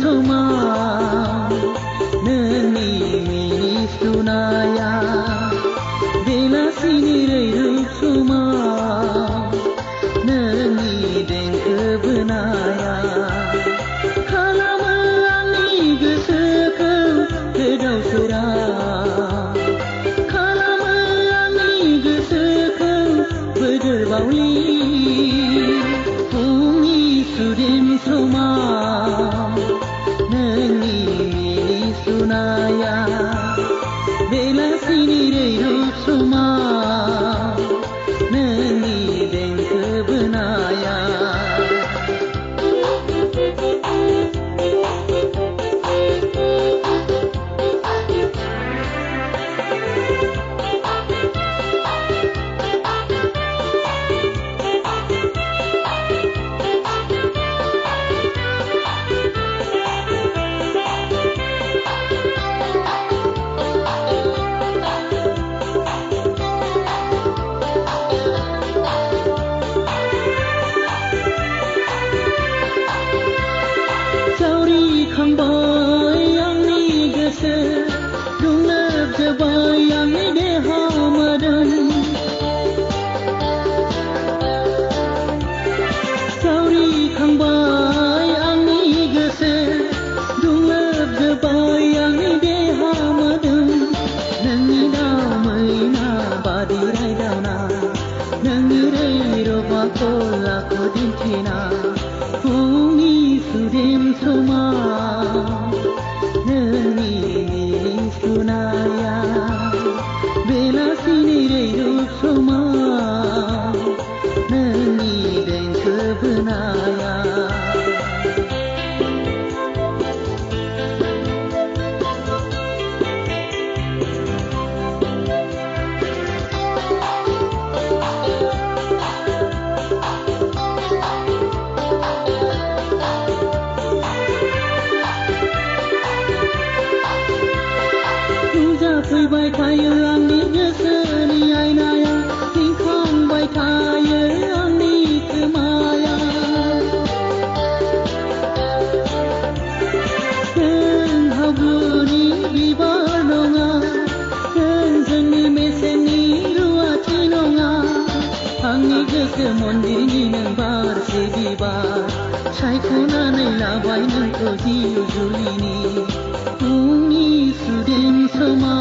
soma nani mini sunaya bela sini reiru soma nani dengke benaya kalama ani geseke kedau sera kalama ani geseke berbauli bumi sudim soma nani mini sunaya bela sini reiru soma nani dengke benaya Khambay angni gese dunglab jabay angni dehamadan Sauri khambay angni gese dunglab jabay angni dehamadan Nangi damai na badi rai dana Nangi rei roba kola kodin tina Bumi sudim soma nani sunaya bela sini reiru soma nani dengke benaya Fui kaya angni geseni ainaya tingkang bai kaya angni kemaya Ken habuni bibanonga ken jeni meseni ruati nonga angni gese mondini nang bar se bibar saikona nei labai nang ko jiu julini Bumi sudim soma